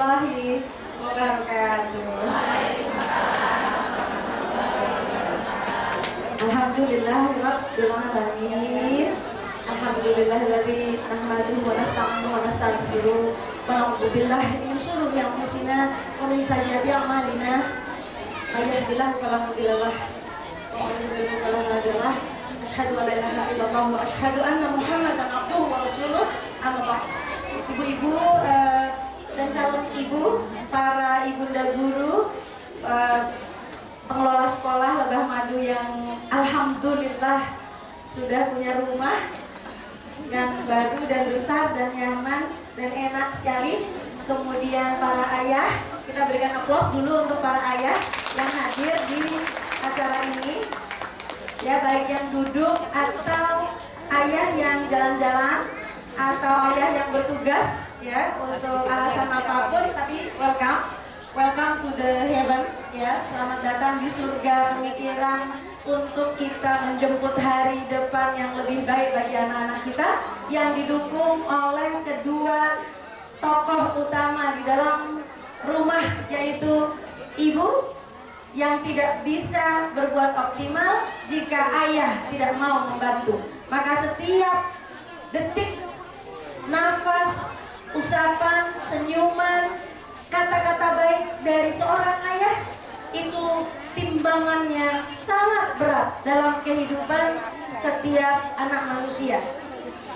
warahmatullahi wabarakatuh. Alhamdulillahirabbil alamin. Alhamdulillahilladzi nahmaduhu wa nasta'inuhu wa nastaghfiruh wa na'udzu billahi min shururi anfusina wa min sayyiati a'malina. May yahdihillahu fala mudilla lahu wa may yudlil fala hadiya lahu. Asyhadu an la ilaha illallah wa asyhadu anna Muhammadan abduhu wa rasuluh. Amma ba'd. Ibu-ibu dan calon ibu, para ibunda guru, pengelola sekolah Lebah Madu yang alhamdulillah sudah punya rumah yang baru dan besar dan nyaman dan enak sekali. Kemudian para ayah, kita berikan aplaus dulu untuk para ayah yang hadir di acara ini, ya, baik yang duduk atau ayah yang jalan-jalan atau ayah yang bertugas, ya, untuk alasan apapun, tapi welcome to the heaven, ya, selamat datang di surga pemikiran untuk kita menjemput hari depan yang lebih baik bagi anak-anak kita, yang didukung oleh kedua tokoh utama di dalam rumah, yaitu ibu yang tidak bisa berbuat optimal jika ayah tidak mau membantu. Maka setiap detik, nafas, usapan, senyuman, kata-kata baik dari seorang ayah itu timbangannya sangat berat dalam kehidupan setiap anak manusia.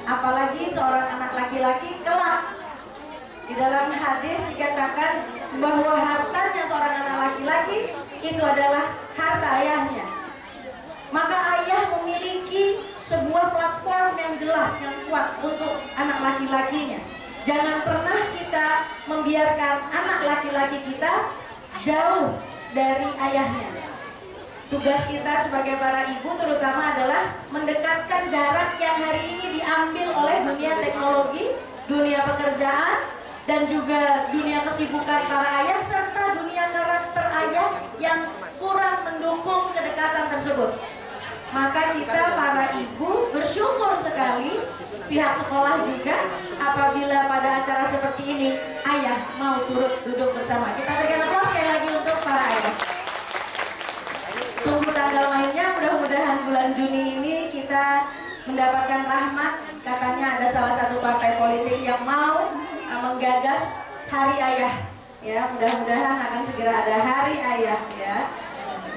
Apalagi seorang anak laki-laki kelak. Di dalam hadis dikatakan bahwa hartanya seorang anak laki-laki itu adalah harta ayahnya. Maka ayah memiliki sebuah platform yang jelas, yang kuat untuk anak laki-lakinya. Jangan pernah kita membiarkan anak laki-laki kita jauh dari ayahnya. Tugas kita sebagai para ibu terutama adalah mendekatkan jarak yang hari ini diambil oleh dunia teknologi, dunia pekerjaan, dan juga dunia kesibukan para ayah, serta dunia karakter ayah yang kurang mendukung kedekatan tersebut. Maka kita para ibu bersyukur sekali, pihak sekolah juga, apabila pada acara seperti ini ayah mau turut duduk bersama. Kita berikan aplaus sekali lagi untuk para ayah. Tunggu tanggal mainnya, mudah-mudahan bulan Juni ini kita mendapatkan rahmat. Katanya ada salah satu partai politik yang mau menggagas Hari Ayah, ya, mudah-mudahan akan segera ada Hari Ayah, ya,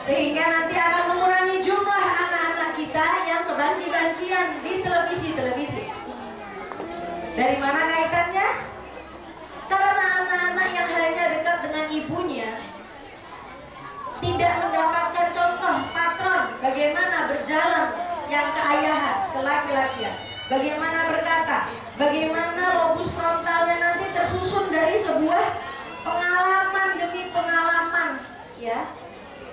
sehingga nanti akan mengurangi jumlah anak-anak kita yang kebanci-bancian di televisi. Dari mana kaitannya? Karena anak-anak yang hanya dekat dengan ibunya tidak mendapatkan contoh patron bagaimana berjalan yang keayahan, kelaki-lakian, bagaimana berkata, bagaimana lobus frontalnya nanti tersusun dari sebuah pengalaman demi pengalaman, ya,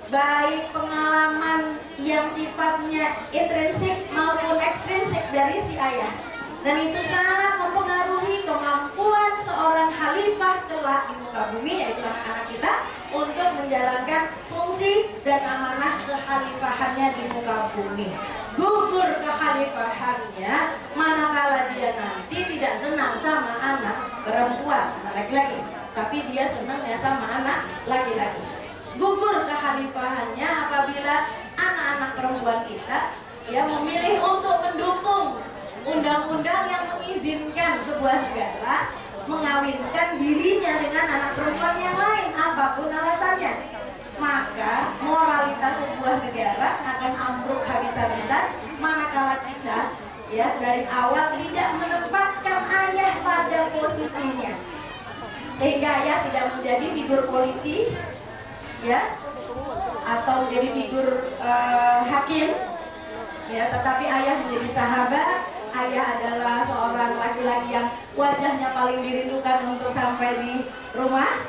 baik pengalaman yang sifatnya intrinsik maupun ekstrinsik dari si ayah. Dan itu sangat mempengaruhi kemampuan seorang khalifah kelak di muka bumi, yaitu anak-anak kita, untuk menjalankan fungsi dan amanah kekhalifahannya di muka bumi. Gugur kekhalifahannya manakala dia nanti tidak senang sama anak perempuan, anak laki-laki, tapi dia senangnya sama anak laki-laki. Gugur kekhalifahannya apabila anak-anak perempuan kita, ya, memilih untuk mendukung undang-undang yang mengizinkan sebuah negara mengawinkan dirinya dengan anak perempuan yang lain, apapun alasannya. Maka moralitas sebuah negara akan ambruk habis-habisan manakala kita, ya, dari awal tidak menempatkan ayah pada posisinya, sehingga ayah tidak menjadi figur polisi, ya, atau menjadi figur hakim, ya, tetapi ayah menjadi sahabat. Ayah adalah seorang laki-laki yang wajahnya paling dirindukan untuk sampai di rumah,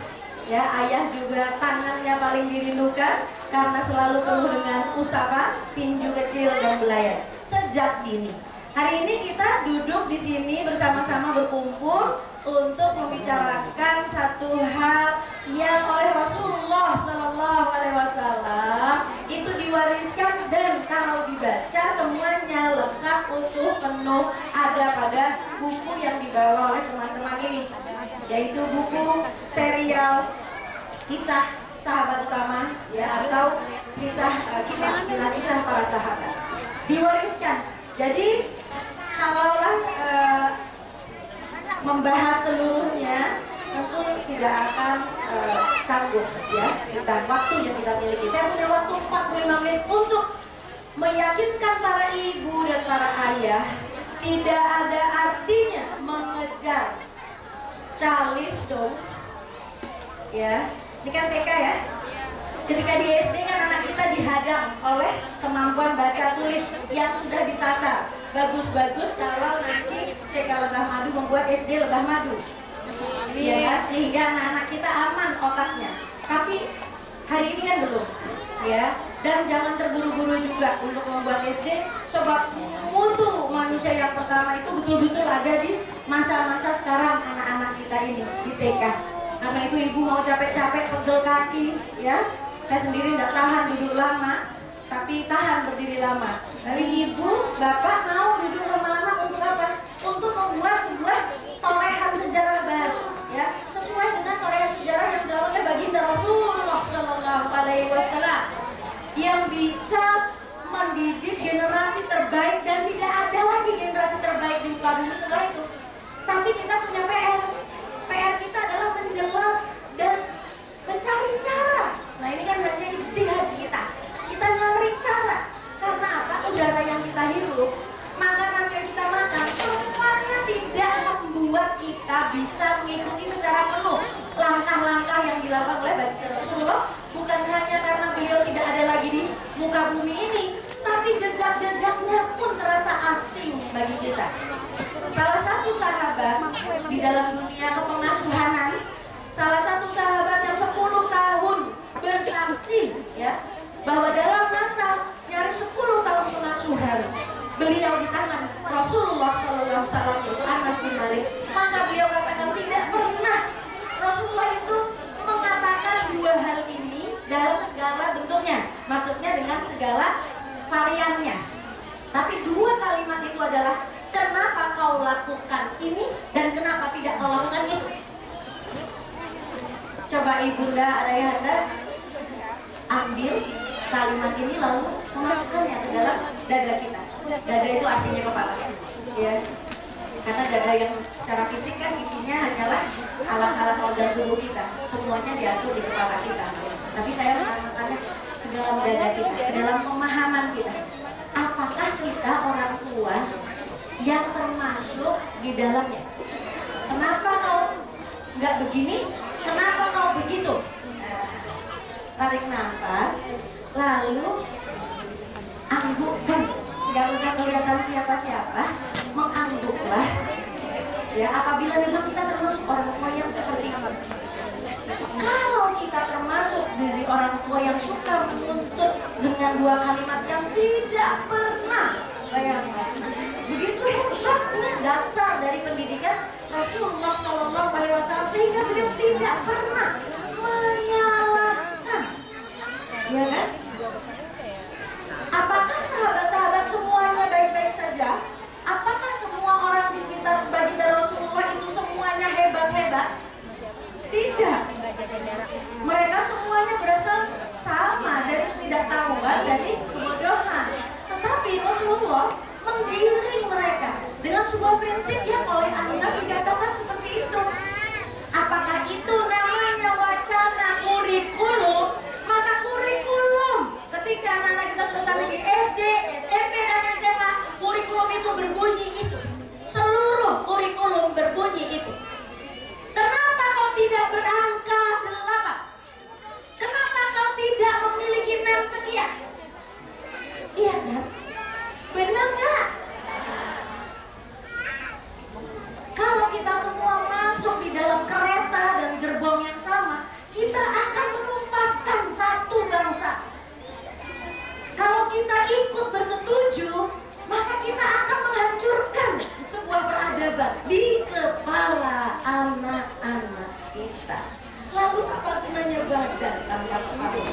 ya. Ayah juga tangannya paling dirindukan karena selalu penuh dengan usapan, tinju kecil dan belayan sejak dini. Hari ini kita duduk di sini bersama-sama berkumpul untuk membicarakan satu hal yang oleh Rasulullah Shallallahu Alaihi Wasallam itu diwariskan, dan kalau dibaca semuanya lengkap, utuh, penuh, ada pada buku yang dibawa oleh teman-teman ini, yaitu buku seri viral kisah sahabat utama ya, atau kisah para sahabat diwariskan. Jadi kalaulah membahas seluruhnya tentu tidak akan sanggup ya, dan waktu yang kita miliki. Saya punya waktu 45 menit untuk meyakinkan para ibu dan para ayah tidak ada artinya mengejar calis dong ya. Ini kan TK ya. Ketika di SD kan anak kita dihadang oleh kemampuan baca tulis yang sudah disasar. Bagus-bagus kalau nanti TK Lebah Madu membuat SD Lebah Madu ya kan? Sehingga anak-anak kita aman otaknya. Tapi hari ini kan belum ya. Dan jangan terburu-buru juga untuk membuat SD, sebab mutu manusia yang pertama itu betul-betul ada di masa-masa sekarang anak-anak kita ini di TK. Karena itu ibu mau capek-capek pegel kaki ya. Saya sendiri tidak tahan duduk lama, tapi tahan berdiri lama. Dari ibu, bapak mau duduk lama-lama untuk apa? Untuk membuat sebuah torehan sejarah baru ya, sesuai dengan torehan sejarah yang dilakukan oleh baginda Rasulullah Shallallahu Alaihi Wasallam, yang bisa mendidik generasi terbaik. Dan tidak ada lagi generasi terbaik di muka bumi setelah itu. Tapi kita punya PR kita adalah menjelang dan mencari cara. Nah ini kan hanya ijtihad kita nyari cara. Karena apa? Udara yang kita hirup, makanan yang kita makan, semuanya tidak membuat kita bisa mengikuti secara penuh langkah-langkah yang dilakukan oleh baginda Rasulullah. Bukan hanya karena beliau tidak ada lagi di muka bumi ini, tapi jejak-jejaknya pun terasa asing bagi kita. Salah satu sahabat di dalam dunia kepengasuhanan, salah satu sahabat yang 10 tahun bersaksi ya, bahwa dalam masa nyaris 10 tahun pengasuhan beliau di tangan Rasulullah SAW, yaitu Anas bin Malik, maka beliau katakan tidak pernah Rasulullah itu mengatakan dua hal ini dalam segala bentuknya, maksudnya dengan segala variannya. Tapi dua kalimat itu adalah kenapa kau lakukan ini dan kenapa tidak kau lakukan itu. Coba ibunda, ayahanda ambil kalimat ini lalu memasukkannya ke dalam dada kita. Dada itu artinya kepala ya. Karena dada yang secara fisik kan isinya hanyalah alat-alat organ tubuh kita, semuanya diatur di kepala kita. Tapi saya menanamkannya ke dalam dada kita, ke dalam pemahaman kita. Apakah kita orang tua yang termasuk di dalamnya? Kenapa kau nggak begini? Kenapa kau begitu? Tarik nafas, lalu anggukkan. Nggak usah kelihatan siapa-siapa, mengangguklah. Ya, apabila memang kita termasuk orang tua yang seperti itu. Kalau kita termasuk dari orang tua yang suka menuntut dengan dua kalimat yang tidak pernah, bayangkan, begitu hebatnya dasar dari pendidikan Rasulullah SAW, sehingga beliau tidak pernah menyalahkan, ya kan? Apakah sahabat-sahabat semuanya baik-baik saja? Apakah semua orang di sekitar baginda Rasulullah itu semuanya hebat-hebat? Tidak. Mereka semuanya berasal sama dari ketidaktahuan, dari kebodohan. Tetapi Rasulullah menggiring mereka dengan sebuah prinsip yang oleh Anas dikatakan seperti itu. Apakah itu namanya wacana kurikulum? Maka kurikulum ketika anak-anak kita sudah sampai di SD, SMP dan SMA, kurikulum itu berbunyi itu. Seluruh kurikulum berbunyi itu. Kenapa kau tidak berangka 8? Kenapa kau tidak memiliki 6 sekian? Iya kan? Benar nggak? Kalau kita semua masuk di dalam kereta dan gerbong yang sama, kita akan menumpaskan satu bangsa. Kalau kita ikut bersetuju, maka kita akan menghancurkan sebuah peradaban di kepala anak-anak kita. Lalu apa gunanya badan tanpa kepala?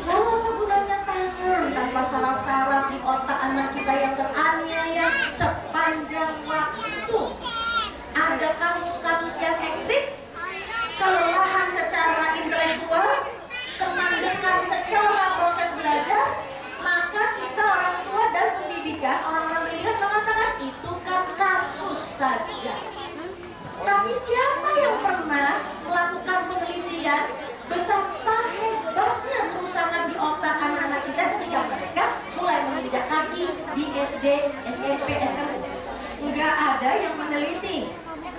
Lalu apa gunanya tangan tanpa saraf-saraf di otak anak kita yang teraniaya sepanjang waktu? Ada kasus-kasus yang ekstrim, kelelahan secara pernah melakukan penelitian betapa hebatnya kerusakan di otak anak-anak kita ketika mereka mulai menginjak kaki di SD, SMP, SMA. Nggak ada yang meneliti,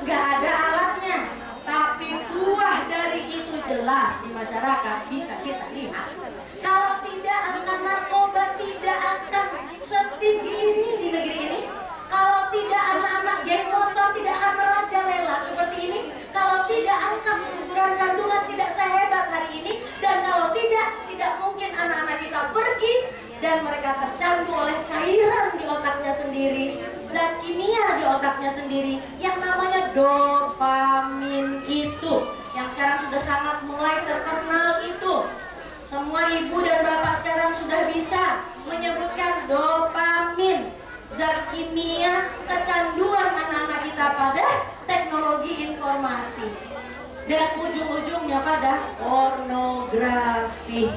nggak ada alatnya, tapi buah dari itu jelas di masyarakat bisa kita lihat. Kalau tidak, angka narkoba tidak akan setinggi ini di negeri ini. Kalau tidak, anak-anak geng motor tidak akan merajalela seperti ini. Kalau tidak, angka pengguguran kandungan tidak sehebat hari ini. Dan kalau tidak mungkin anak-anak kita pergi dan mereka tercandu oleh cairan di otaknya sendiri, zat kimia di otaknya sendiri yang namanya dopamin itu, yang sekarang sudah sangat mulai terkenal itu. Semua ibu dan bapak sekarang sudah bisa menyebutkan dopamin, zat kimia kecanduan anak-anak kita pada teknologi informasi, dan ujung-ujungnya pada pornografi.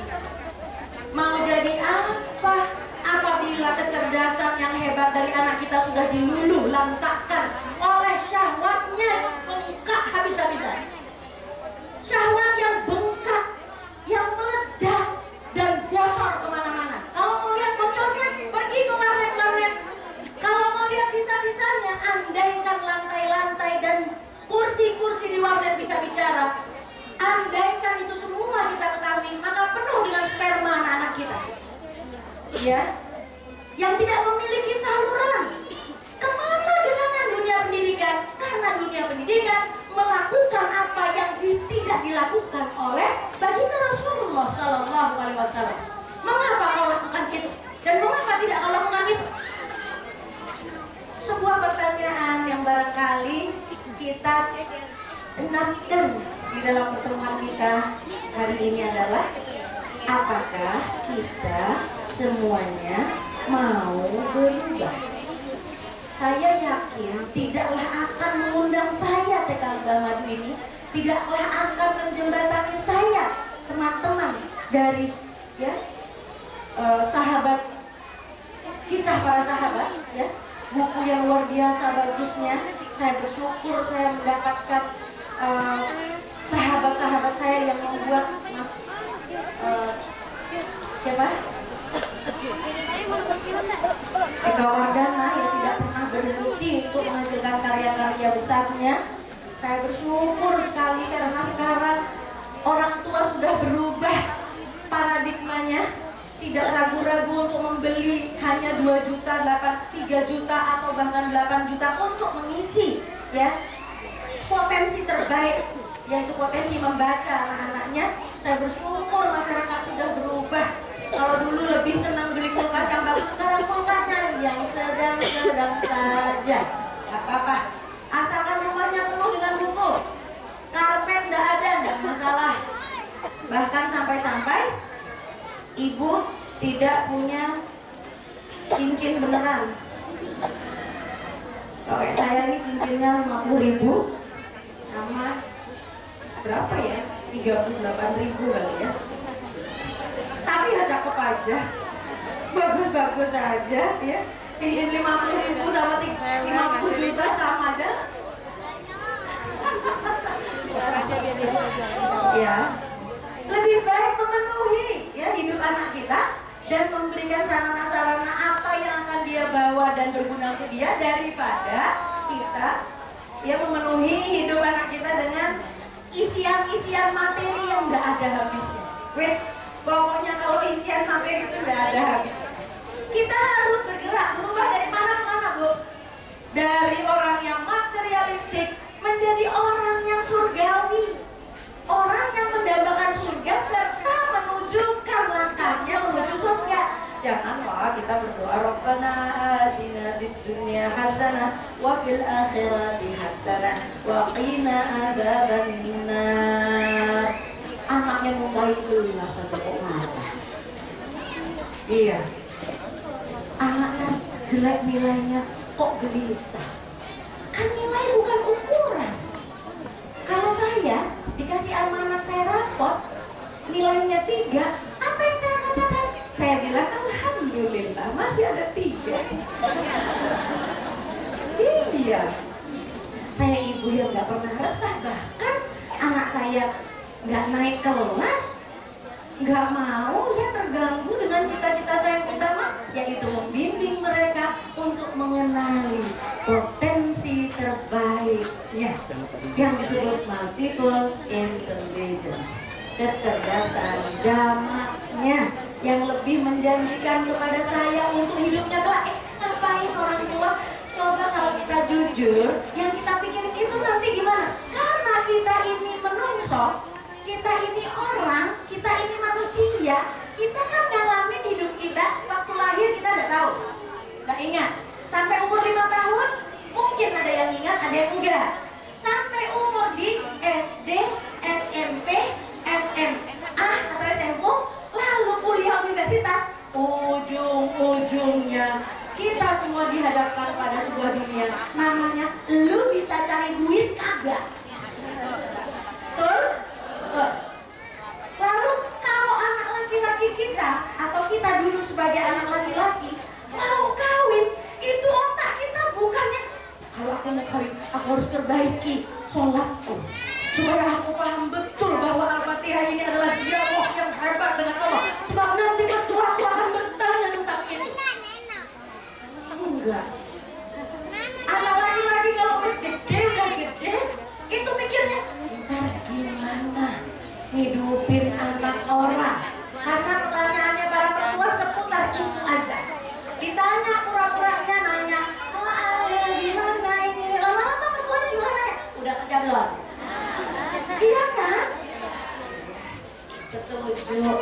Mau jadi apa apabila kecerdasan yang hebat dari anak kita sudah diluluh lantakkan oleh syahwatnya yang bengkak habis-habisan, syahwat yang bengkak, yang meledak dan bocor kemana-mana. Kalau mau lihat bocornya, pergi ke warnet-warnet. Kalau mau lihat sisa-sisanya, andaikan lantai-lantai dan kursi-kursi di warnet bisa bicara, andaikan itu semua kita ketahui, maka penuh dengan sperma anak-anak kita, ya, yang tidak memiliki saluran. Kemana gerangan dunia pendidikan? Karena dunia pendidikan melakukan apa yang tidak dilakukan oleh baginda Rasulullah Sallallahu Alaihi Wasallam. Mengapa kau lakukan itu? Dan mengapa tidak kau lakukan itu? Sebuah pertanyaan yang barangkali kita dengarkan di dalam pertemuan kita hari ini adalah, apakah kita semuanya mau berubah? Saya yakin tidaklah akan mengundang saya TK Lebah Madu ini, tidaklah akan menjembatani saya, teman-teman dari sahabat, kisah para sahabat, ya, buku yang luar biasa bagusnya. Saya bersyukur saya mendapatkan sahabat-sahabat saya yang membuat Mas siapa? Eka Wardana yang tidak pernah berhenti untuk menghasilkan karya-karya besarnya. Saya bersyukur sekali karena sekarang orang tua sudah berubah paradigmanya, tidak ragu-ragu untuk membeli hanya 2 juta, 3 juta atau bahkan 8 juta untuk mengisi, ya, potensi terbaik, yaitu potensi membaca anak-anaknya. Saya bersyukur masyarakat sudah berubah. Kalau dulu lebih senang beli kulkas yang bagus, sekarang kulkasnya yang sedang-sedang saja, gak apa-apa, asalkan rumahnya penuh dengan buku. Karpet gak ada, gak masalah. Bahkan sampai-sampai ibu tidak punya cincin beneran. Oke, saya ini cincinnya 50.000 sama berapa ya? 38.000 kali ya. Tapi ya cakep aja, bagus-bagus aja, ya. Cincin 50.000 sama 50 juta sama aja. Ya, lebih baik memenuhi, ya, hidup anak kita dan memberikan sarana-sarana apa yang akan dia bawa dan berguna untuk dia, daripada kita, ya, memenuhi hidup anak kita dengan isian-isian materi yang nggak ada habisnya. Wes, pokoknya kalau isian materi itu nggak ada habisnya. Kita harus bergerak, berubah dari mana ke mana, Bu? Dari orang yang materialistik menjadi orang yang surgawi, orang yang mendambakan surga serta menunjukkan langkahnya menuju surga. Janganlah kita berdoa, Rabbana atina fid dunya hasanah wa fil akhirati hasanah wa qina adzabannar. Anaknya mulai lunas atau kemana? Iya. Anaknya jelek nilainya, kok gelisah? Kan nilai bukan ukuran. Kalau saya dikasih amanat, saya rapot, nilainya 3, apa yang saya katakan? Saya bilang alhamdulillah masih ada 3. Iya. Saya ibu yang gak pernah resah, bahkan anak saya nggak naik kelas, nggak mau, saya terganggu dengan cita-cita saya yang utama, yaitu membimbing mereka untuk mengenali potensi terbaiknya yang disebut multiple intelligence, kecerdasan jamaknya yang lebih menjanjikan kepada saya untuk hidupnya kelak. Ngapain orang tua? Coba kalau kita jujur, yang kita pikirin itu nanti gimana? Karena kita ini menungso, kita ini orang, kita ini manusia, kita kan ngalamin hidup kita waktu lahir kita nggak tahu, nggak ingat. Sampai umur 5 tahun, mungkin ada yang ingat, ada yang enggak. Sampai umur di SD, SMP, SMA atau SMK, lalu kuliah universitas, ujung-ujungnya kita semua dihadapkan pada sebuah dunia namanya lu bisa cari duit kagak. Betul? Lalu kalau anak laki-laki kita atau kita dulu sebagai anak laki-laki mau kawin, itu otak kita bukannya kalau aku mau kawin aku harus perbaiki sholatku supaya aku paham betul bahwa Al-Fatihah ini adalah dialog yang hebat dengan Allah, sebab nanti waktu aku akan bertanya tentang ini. Enggak. Anak laki-laki kalau udah gede, itu mikirnya ntar gimana hidupin anak orang. Karena pertanyaannya para mertua seputar itu aja. Ditanya pura-puranya nanya, gimana ini? Lama-lama mertuanya juga nanya, udah kerja belum? Iya kan? Setuju.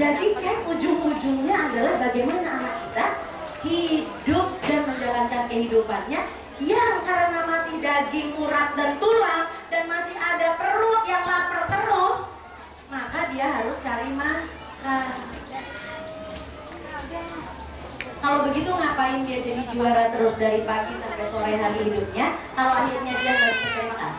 Jadi kan ujung-ujungnya adalah bagaimana anak kita hidup dan menjalankan kehidupannya yang karena masih daging, urat, dan tulang, dan masih ada perut yang lapar terus, maka dia harus cari makan. Kalau begitu ngapain dia jadi juara terus dari pagi sampai sore hari hidupnya, kalau akhirnya dia nggak bisa cari makan?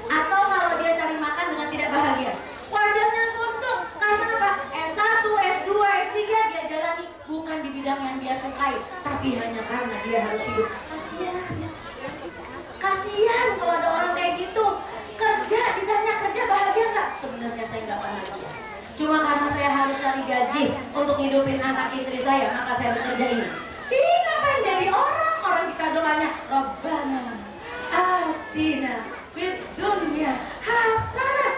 Atau kalau dia cari makan dengan tidak bahagia, wajarnya suntuk. Karena apa? S1, S2, S3 dia jalani bukan di bidang yang dia sukai, tapi hanya karena dia harus hidup. Kasihan kalau ada orang kayak gitu. Kerja, ditanya kerja bahagia nggak? Sebenarnya saya nggak bahagia. Cuma karena saya harus cari gaji untuk hidupin anak istri saya, maka saya bekerja ini. Ih, ngapain jadi orang? Orang kita doanya Rabbana atina fid dunya hasanah.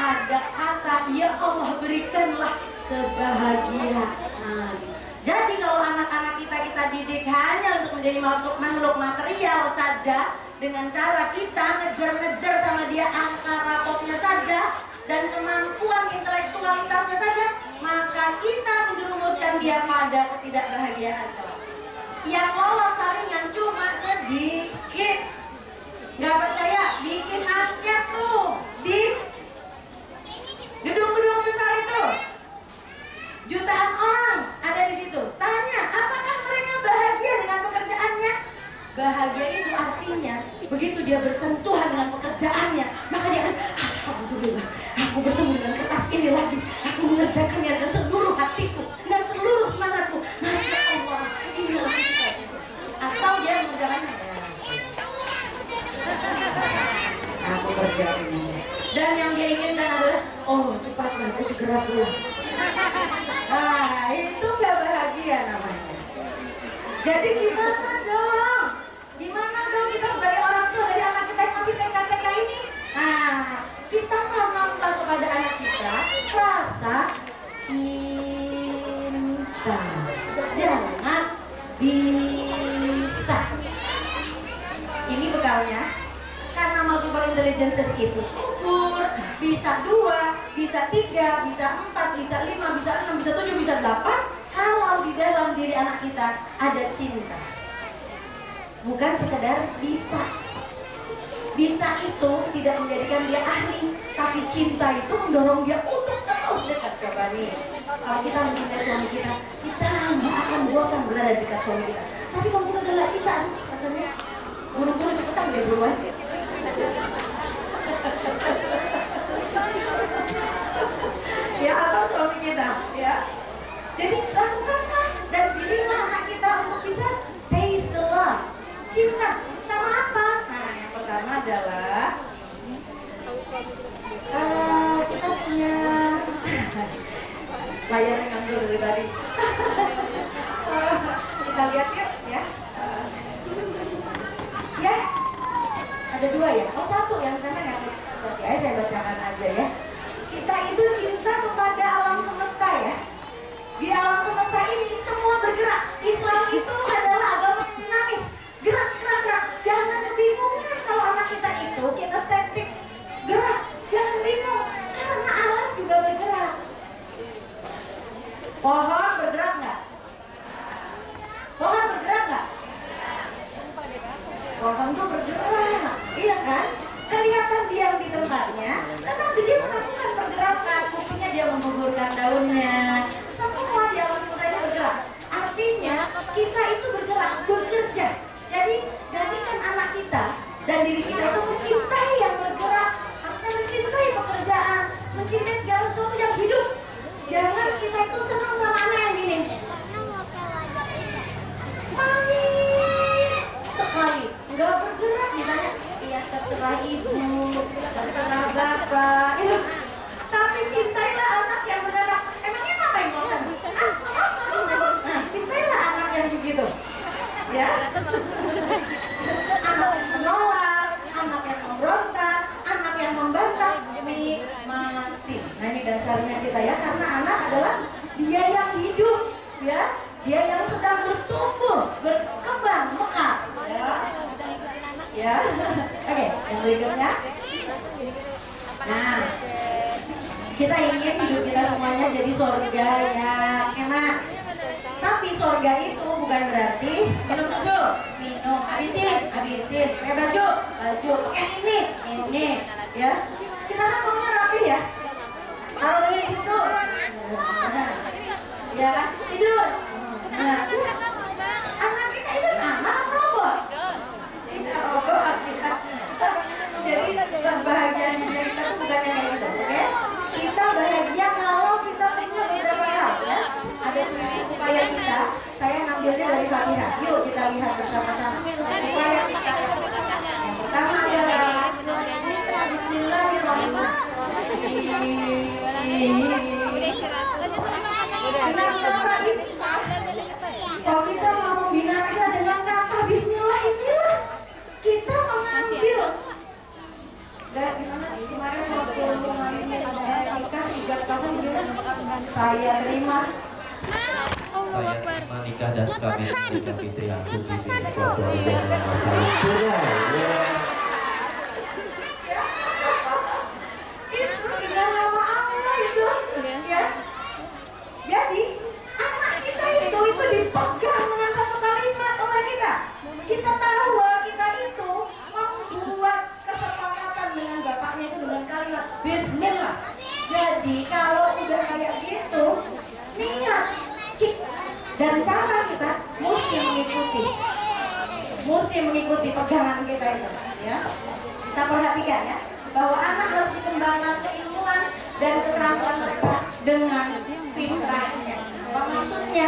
Ada kata ya Allah berikanlah kebahagiaan. Jadi kalau anak-anak kita didik hanya untuk menjadi makhluk material saja, dengan cara kita ngejar-ngejar sama dia angka rapotnya saja dan kemampuan intelektualitasnya saja, maka kita menjerumuskan dia pada ketidakbahagiaan. Yang lolos saringan cuma sedikit. Nggak percaya? Bikin angket tuh di gedung-gedung besar itu. Jutaan orang ada di situ. Tanya, apakah mereka bahagia dengan pekerjaannya? Bahagia itu artinya begitu dia bersentuhan dengan pekerjaannya, maka dia akan alhamdulillah, aku bertemu dengan kertas ini lagi. Aku mengerjakannya dengan seluruh hatiku dan seluruh semangatku. Masya Allah, inilah kita. Atau dia mengerjakannya, aku kerja ini. Dan yang dia inginkan adalah, oh cepat aku segera pulang. Nah, itu gak bahagia namanya. Jadi gimana dong? Gimana dong kita sebagai orang tua dari anak kita yang masih TK-TK ini? Nah, kita tanamkan kepada anak kita rasa cinta. Jangan bisa. Ini bekalnya. Karena multiple intelligence itu subur, bisa 2, bisa 3, bisa 4, bisa 5, bisa 6, bisa 7, bisa 8. Kalau di dalam diri anak kita ada cinta, bukan sekedar bisa. Bisa itu tidak menjadikan dia ahli, tapi cinta itu mendorong dia untuk terus dekat. Coba nih, kalau kita mencintai suami kita nggak akan bosan berada dekat suami kita. Tapi kalau kita udah nggak cinta, rasanya buru-buru cepetan deh buruan. Ya, atau suami kita, ya. Jadi lakukanlah dan pilihlah anak kita untuk bisa taste the love, cinta sama apa? Nah, yang pertama adalah Kita punya layarnya ngambil dari tadi. Kita lihat yuk ya. Ya, ada dua ya. Oh, satu yang sana nggak. Oke, saya bacakan aja ya. Kita itu cinta kepada alam semesta ya. Di alam semesta ini semua bergerak. Islam itu adalah agama yang dinamis. Gerak, gerak, gerak. Jangan kebingungan kalau anak kita itu kinestetik. Gerak, jangan bingung. Karena alam juga bergerak. Pohon bergerak nggak? Pohon bergerak nggak? Pohon tuh bergerak, iya kan? Kelihatan diam di tempatnya, tetapi dia melakukan pergerakan. Buktinya dia menggugurkan daunnya. Semua di alam semesta bergerak. Artinya kita itu bergerak, bekerja. Jadi jadikan anak kita dan diri kita itu mencintai yang bergerak. Artinya mencintai pekerjaan, mencintai segala sesuatu yang hidup. Jangan kita itu senang sama anak yang gini. Manis sekali, nggak bergerak, ditanya, iya terserah ibu, terserah bapak, itu. Tapi cintailah anak yang bergerak. Emangnya apa yang mau? Nah, cintailah anak yang begitu, ya. Anak yang menolak, anak yang memberontak, anak yang membantah, nikmati. Nah ini dasarnya kita ya, karena anak adalah dia yang hidup, ya. Dia yang sedang bertumbuh, berkembang, mekar, ya. Oke, yang berikutnya. Nah, kita ingin hidup kita semuanya jadi surga yang enak. Tapi surga itu bukan berarti minum susu, minum, habisin, pakai baju, pakai ini, ya. Kita kan maunya rapi ya. Taruh ini itu, ya, tidur. Nah, anak kita itu anak apa robot? Kita robot, kita. Jadi kebahagiaan dia kita itu bukan yang itu, oke? Kita bahagia kalau kita punya beberapa hal, ya. Ada upaya kita. Saya ngambilnya dari Fatihah. Yuk kita lihat bersama-sama. Upaya kita. Yang pertama adalah Bismillahirrahmanirrahim. Kalau kita mau membina kita dengan kata Bismillah, inilah kita mengambil. Dan kemarin waktu ada nikah 3 tahun saya terima. Saya terima nikah dan kami menikah itu yang itu dengan nama Allah itu, ya. Jadi anak kita itu dipegang dengan satu kalimat oleh kita. Kita tahu bahwa kita itu membuat kesepakatan dengan bapaknya itu dengan kalimat Bismillah. Jadi kalau udah kayak gitu, niat dan cara kita mesti mengikuti pegangan kita itu, ya. Kita perhatikan ya, bahwa anak harus dikembangkan keilmuan dan keterampilan mereka dengan fitrahnya. Apa maksudnya?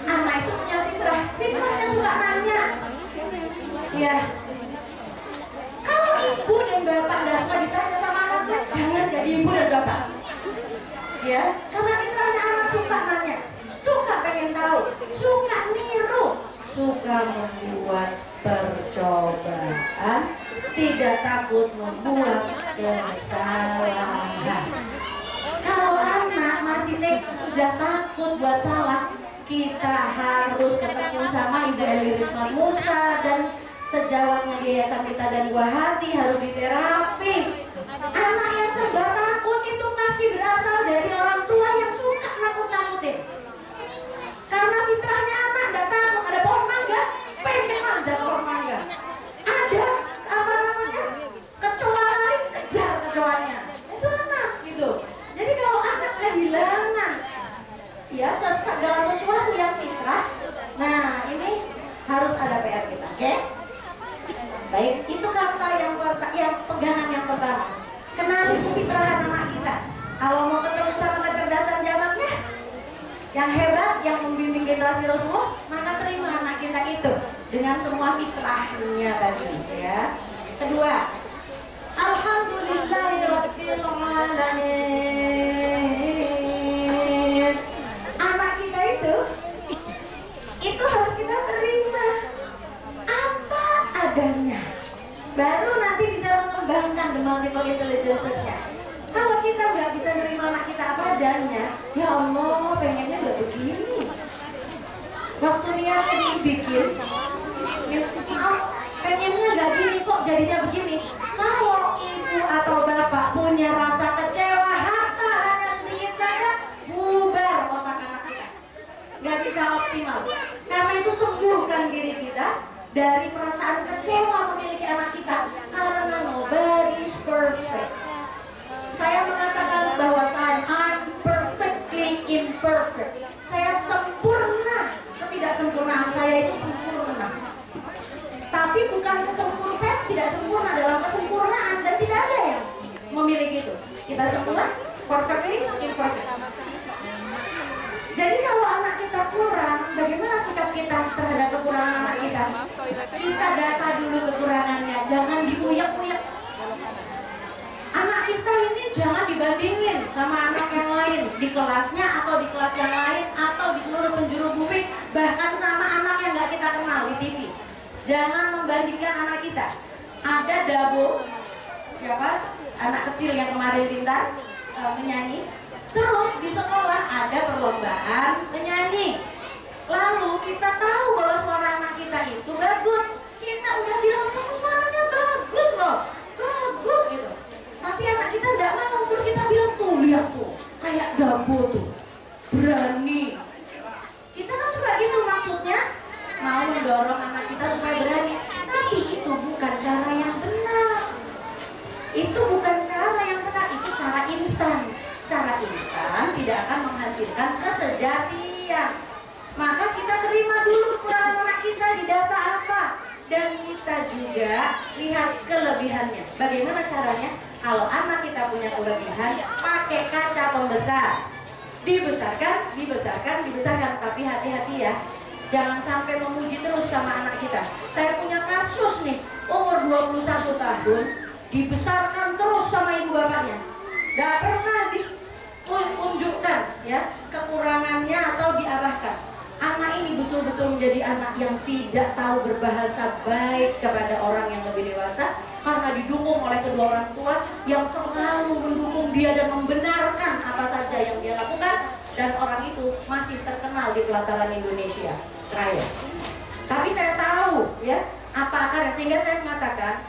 Anak itu punya fitrah. Fitrahnya suka nanya. Ya. Kalau ibu dan bapak nggak suka ditanya sama anaknya, jangan jadi ibu dan bapak. Ya, karena fitrahnya anak suka nanya, suka pengen tahu, suka niru, suka membuat percobaan, tidak takut membuat kesalahan. Kalau anak masih sudah takut buat salah, kita harus ketemu sama Ibu Eli Risma Musa dan sejawatnya Yayasan Kita dan Buah Hati harus diterapi. Anak yang serba takut itu masih berasal dari orang tua yang suka nakut-nakutin. Karena fitrahnya anak nggak takut, ada pohon mangga, pengen manjat pohon mangga. Ada apa namanya? Kecoa lari, kejar kecoanya. Itu anak gitu. Jadi kalau anak kehilangan ya segala sesuatu yang fitrah, nah ini harus ada PR kita, oke? Baik, itu kata yang pegangan yang pertama. Kenali kefitrahan anak kita. Kalau mau ketemu sama kecerdasan zamannya yang hebat, yang membimbing generasi Rasulullah, maka terima anak kita itu dengan semua fitrahnya tadi, ya. Kedua, alhamdulillahirabbil Kita semua perfectly imperfect. Jadi kalau anak kita kurang, bagaimana sikap kita terhadap kekurangan anak kita? Kita data dulu kekurangannya, jangan diuyak-uyak. Anak kita ini jangan dibandingin sama anak yang lain di kelasnya atau di kelas yang lain atau di seluruh penjuru bumi, bahkan sama anak yang nggak kita kenal di TV. Jangan membandingkan anak kita. Ada Dabo, siapa? Anak kecil yang kemarin pintar menyanyi. Terus di sekolah ada perlombaan menyanyi. Lalu kita tahu bahwa suara anak kita itu bagus. Kita udah bilang kamu suaranya bagus loh, bagus gitu. Tapi anak kita nggak mau, terus kita bilang tuh lihat tuh, kayak Dabo tuh, berani. Kita kan suka gitu maksudnya, mau mendorong anak kita supaya berani. Tapi itu bukan cara yang benar. Itu bukan cara yang benar, itu cara instan. Cara instan tidak akan menghasilkan kesejatian. Maka kita terima dulu kekurangan anak kita di data apa, dan kita juga lihat kelebihannya. Bagaimana caranya? Kalau anak kita punya kelebihan, pakai kaca pembesar. Dibesarkan, dibesarkan, dibesarkan. Tapi hati-hati ya, jangan sampai memuji terus sama anak kita. Saya punya kasus nih, umur 21 tahun, dibesarkan terus sama ibu bapaknya. Gak pernah ditunjukkan ya kekurangannya atau diarahkan. Anak ini betul-betul menjadi anak yang tidak tahu berbahasa baik kepada orang yang lebih dewasa, karena didukung oleh kedua orang tua yang selalu mendukung dia dan membenarkan apa saja yang dia lakukan, dan orang itu masih terkenal di pelataran Indonesia raya. Tapi saya tahu ya apa akarnya, sehingga saya mengatakan